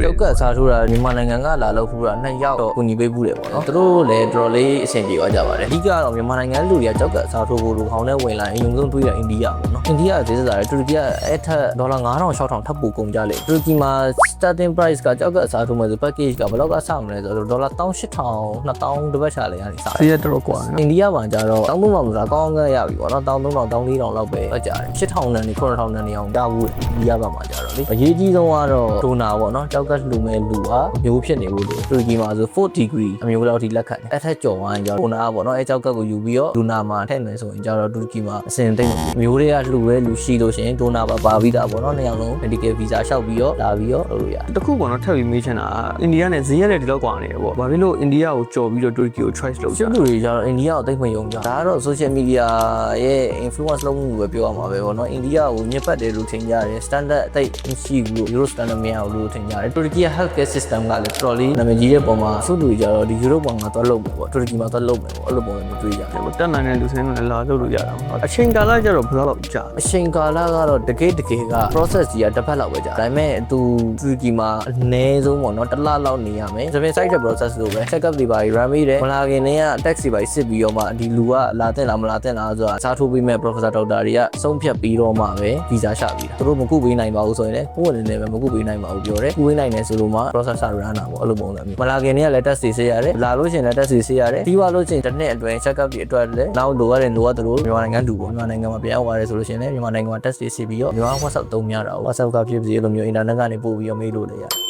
တယ်ကျောက်ကစားထိုးတာမြန်မာနိုင်ငံကလာလို့ဖူးတာ2ယောက်တော့ကူညီပေးဘူးတယ်ပေါ့နော်သူတို့လည်းတော်တော်လေးအဆင်ပြေသွားကြပါတယ်အဓိကတော့မြန်မာနိုင်ငံလူတွေကကျောက်ကစားထိုးဖို့လူခေါင်းနဲ့ဝင်လာရင်အရင်ဆုံးတွေးတာအိန္ဒိယပေါ့နော်အိန္ဒိယဈေးစားတယ်တူရကီကအဲ့ထက်ဒေါ်လာ9000 6000ထပ်ပိုကုန်ကြလေတူရကီမှာ starting price ကကျောက်ကစားထိုးမယ်ဆို package ကဘယ်လောက်ကစမလဲဆိုတော့ဒေါ်လာ18000 2000တပတ်ချလေရနေစားတယ်ဈေးတော်တော်ကွာအိန္ဒိယမှာကျတော့1300ဆိုတာကောင်းကောင်းရပြီပေါ့နော်1300 1400လောက်ပဲအကြတယ်8000နဲ့9000နဲ့အောင်တာဘူးအိန္ဒိယဘက်မှာကျတော့လေအရေးကြီးဆုံးကတော့ဒိုနာပေါ့နော်ကျောက်ကလှူမဲ့လူဟာမျိုးဖြစ်နေဖို့တူရကီမှာဆို4 degree အမျိုးလောက်ထိလက်ခံတယ်အဲ့ထက်ကျော်သွားရင်ကျတော့ဒိုနာပေါ့နော်အဲ့ကျောက်ကကိုယူပြီးတော့ဒိုနာမှာထည့်မယ်ဆိုရင်ကျတော့တူရကီမှာအစင်သိမ့်မျိုးတွေကလှူရဲလူရှိလို့ရှိရင်ဒိုနာပါပြီးတာပေါ့နော်နှစ်ယောက်လုံး medical visa လျှောက်ပြီးတော့လာပြီးတော့လုပ်လို့ရတယ်တခုပေါ့နော်ထပ်ပြီးမေးချင်တာအိန္ဒိယနဲ့ဈေးရတယ်ဒီလောက်ကွာနေတယ်ပေါ့ဘာဖြစ်လို့အိန္ဒိယကိုကြော်ပြီးတော့တူရကီကို choice လုပ်ကြလူတွေကျတော့အိန္ဒိယကိုသိမ့်မယုံကြဒါကတော့ social media ရဲ့ influence လုပ်မှုပဲပြောရမှာပဲပေါ့နော်အိန္ဒိယကိုညှက်ပတ်တယ်လို့ထင်ကြတယ် standard အသိမရှိဘူးလို့ Euro standard မရဘူးလို့ထင်ကြတယ်တူရကီရဲ့ healthcare system ကလည်းတော်တော်လေးနာမည်ကြီးတဲ့ပုံမှာသူ့လူကြတော့ဒီ Europe မှာသွားလုပ်မယ်ပေါ့တူရကီမှာသွားလုပ်မယ်ပေါ့အဲ့လိုပုံမျိုးတွေးကြတယ်ပေါ့တက်နိုင်တဲ့လူစင်းတွေလည်းလာလုပ်လို့ရတာပေါ့အချိန်ကာလကျတော့ဘယ်လောက်ကြာအချိန်ကာလကတော့တကယ်က process ကြီးကတစ်ဖက်လောက်ပဲကြာဒါပေမဲ့သူတူရကီမှာအနည်းဆုံးပေါ့နော်တစ်လလောက်နေရမယ်ဒါပေမဲ့ site process လို့ပဲ check up တွေပါ run ပြီးတယ်မလာခင်တည်းက taxi တွေစစ်ပြီးတော့မှဒီလူကလာတဲ့လားမလာတဲ့လားဆိုတာစားထိုးပေးမဲ့ professor doctor တွေကဆုံးဖြတ်ပြီးတော့မှပဲ visa ချပြီးတာသူတို့မကုပေးနိုင်ပါဘူးဆိုရင်လည်းကိုယ့်အနေနဲ့ပဲမကုပေးနိုင်ပါဘူးပြောတယ်ကုပေးနိုင်တယ်ဆိုလို့မှ processor run တာပေါ့အဲ့လိုပုံစံမျိုးမလာခင်တည်းကလည်း test တွေစစ်ရတယ်လာလို့ရှိရင်လည်း test တွေစစ်ရတယ်ပြီးသွားလို့ရှိရင်တစ်နှစ်အတွင်း check up တွေအတွက်လည်းနောက်လိုရတယ်လိုသလိုမြန်မာနိုင်ငံတူပေါ့မြန်မာနိုင်ငံမှာပြန်ရောက်သွားတယ်ဆိုလို့ရှိရင်လည်းမြန်မာနိုင်ငံမှာ test တွေစစ်ပြီးတော့မြန်မာ WhatsApp သုံးများတာ WhatsApp ကဖြစ်စီအဲ့လိုမျိုး internet ကနေပို့ပြီးတော့မေးလို့လည်းရတယ်